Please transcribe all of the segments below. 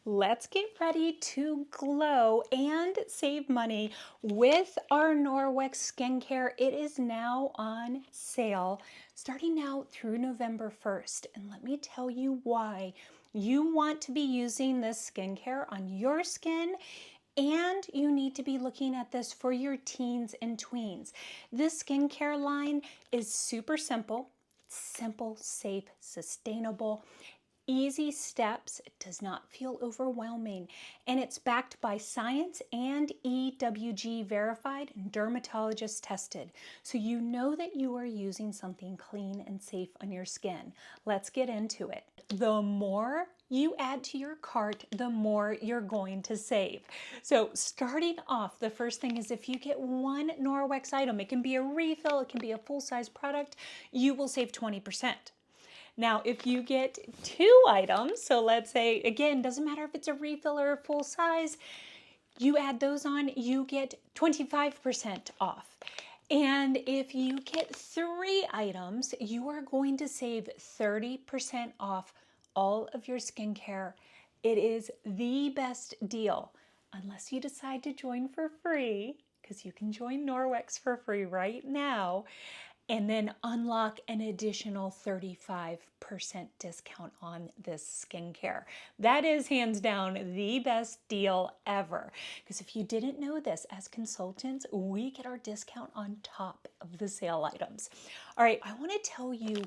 Let's get ready to glow and save money with our Norwex skincare. It is now on sale starting now through November 1st. And let me tell you why you want to be using this skincare on your skin, and you need to be looking at this for your teens and tweens. This skincare line is super simple. It's simple, safe, sustainable. Easy steps. It does not feel overwhelming, and it's backed by science and EWG verified and dermatologist tested, so you know that you are using something clean and safe on your skin. Let's get into it. The more you add to your cart, the more you're going to save. So starting off, the first thing is if you get one Norwex item, it can be a refill, it can be a full-size product, you will save 20%. Now, if you get 2 items, so let's say, again, doesn't matter if it's a refill or a full size, you add those on, you get 25% off. And if you get 3 items, you are going to save 30% off all of your skincare. It is the best deal, unless you decide to join for free, because you can join Norwex for free right now, and then unlock an additional 35% discount on this skincare. That is hands down the best deal ever. Because if you didn't know this, as consultants, we get our discount on top of the sale items. All right, I want to tell you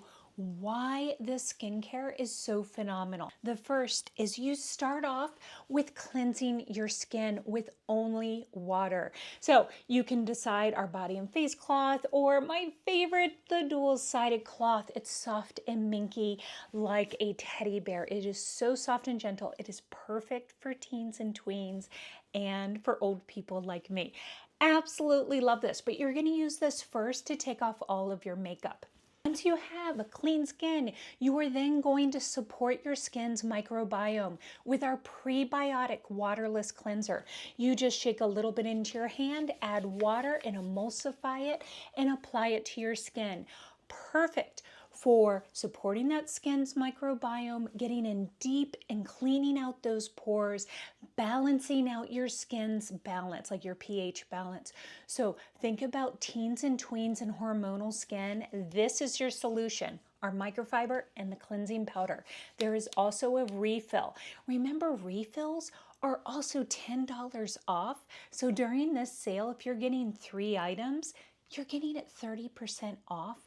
why this skincare is so phenomenal. The first is you start off with cleansing your skin with only water. So you can decide our body and face cloth, or my favorite, the dual-sided cloth. It's soft and minky like a teddy bear. It is so soft and gentle. It is perfect for teens and tweens and for old people like me. Absolutely love this, but you're gonna use this first to take off all of your makeup. Once you have a clean skin, you are then going to support your skin's microbiome with our prebiotic waterless cleanser. You just shake a little bit into your hand, add water and emulsify it and apply it to your skin. Perfect for supporting that skin's microbiome, getting in deep and cleaning out those pores, balancing out your skin's balance, like your pH balance. So think about teens and tweens and hormonal skin. This is your solution. Our microfiber and the cleansing powder. There is also a refill. Remember, refills are also $10 off. So during this sale, if you're getting 3 items, you're getting it 30% off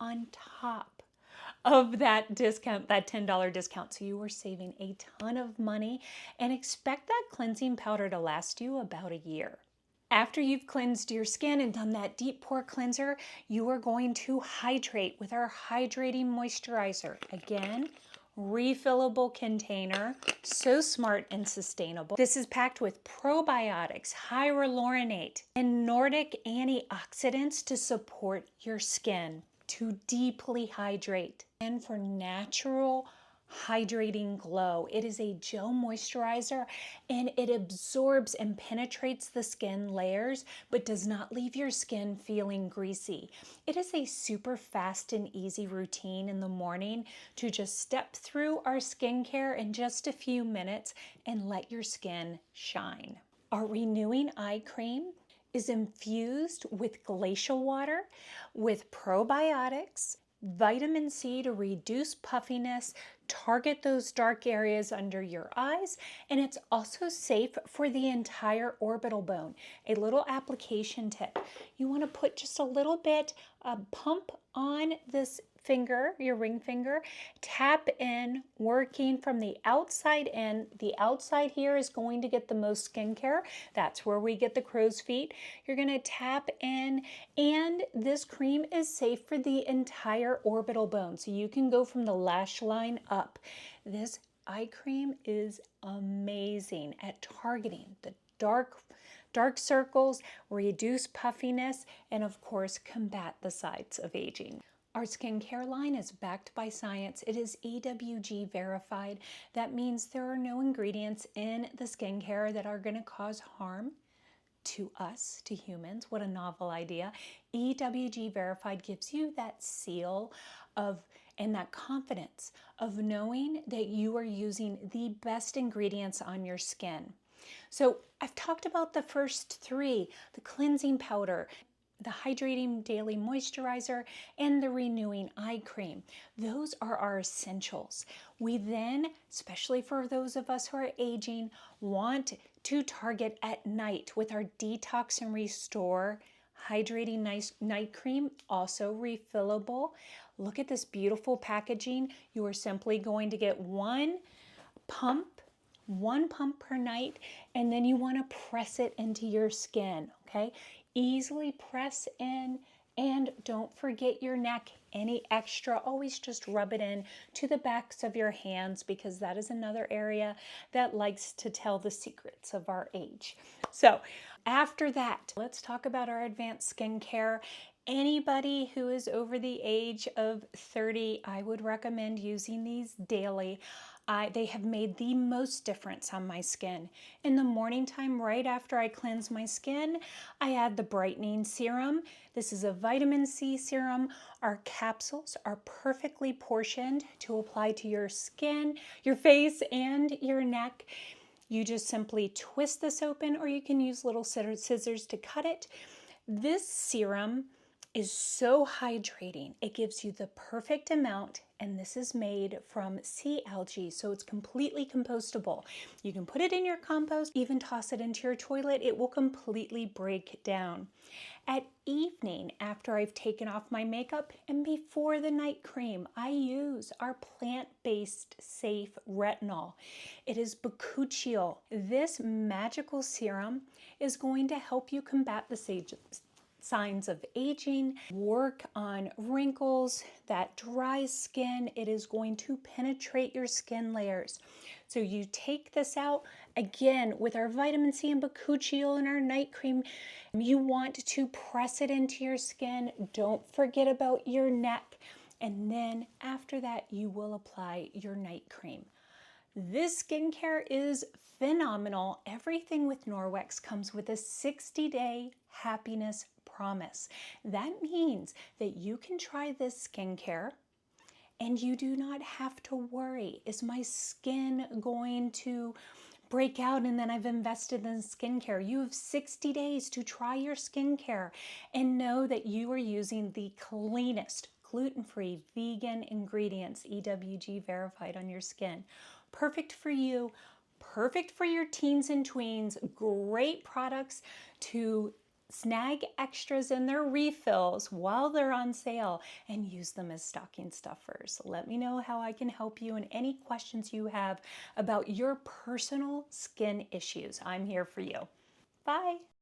on top of that discount, that $10 discount. So you are saving a ton of money, and expect that cleansing powder to last you about a year. After you've cleansed your skin and done that deep pore cleanser, you are going to hydrate with our hydrating moisturizer. Again, refillable container, so smart and sustainable. This is packed with probiotics, hyaluronate, and Nordic antioxidants to support your skin, to deeply hydrate, and for natural hydrating glow. It is a gel moisturizer, and it absorbs and penetrates the skin layers but does not leave your skin feeling greasy. It is a super fast and easy routine in the morning to just step through our skincare in just a few minutes and let your skin shine. Our renewing eye cream is infused with glacial water, with probiotics, vitamin C to reduce puffiness, target those dark areas under your eyes, and it's also safe for the entire orbital bone. A little application tip. You want to put just a little bit, pump on this finger, your ring finger, tap in, working from the outside in. The outside here is going to get the most skincare. That's where we get the crow's feet. You're going to tap in, and this cream is safe for the entire orbital bone. So you can go from the lash line up. This eye cream is amazing at targeting the dark circles, reduce puffiness, and of course combat the signs of aging. Our skincare line is backed by science. It is EWG verified. That means there are no ingredients in the skincare that are going to cause harm to us, to humans. What a novel idea. EWG verified gives you that seal of and that confidence of knowing that you are using the best ingredients on your skin. So I've talked about the first three, the cleansing powder, the hydrating daily moisturizer, and the renewing eye cream. Those are our essentials. We then, especially for those of us who are aging, want to target at night with our Detox and Restore hydrating night cream, also refillable. Look at this beautiful packaging. You are simply going to get one pump per night, and then you want to press it into your skin, okay? Easily press in, and don't forget your neck. Any extra, always just rub it in to the backs of your hands, because that is another area that likes to tell the secrets of our age. So after that, let's talk about our advanced skincare. Anybody who is over the age of 30, I would recommend using these daily. They have made the most difference on my skin. In the morning time, right after I cleanse my skin, I add the brightening serum. This is a vitamin C serum. Our capsules are perfectly portioned to apply to your skin, your face, and your neck. You just simply twist this open, or you can use little scissors to cut it. This serum is so hydrating. It gives you the perfect amount, and this is made from sea algae, so it's completely compostable. You can put it in your compost, even toss it into your toilet. It will completely break down. At evening, after I've taken off my makeup and before the night cream, I use our plant-based safe retinol. It is bakuchiol. This magical serum is going to help you combat the signs of aging, work on wrinkles, that dry skin. It is going to penetrate your skin layers. So you take this out, again, with our vitamin C and bakuchiol and our night cream. You want to press it into your skin. Don't forget about your neck. And then after that, you will apply your night cream. This skincare is phenomenal. Everything with Norwex comes with a 60-day happiness promise. That means that you can try this skincare and you do not have to worry, is my skin going to break out and then I've invested in skincare? You have 60 days to try your skincare and know that you are using the cleanest, gluten-free, vegan ingredients, EWG verified, on your skin. Perfect for you, perfect for your teens and tweens, great products to snag extras in their refills while they're on sale and use them as stocking stuffers. Let me know how I can help you and any questions you have about your personal skin issues. I'm here for you. Bye.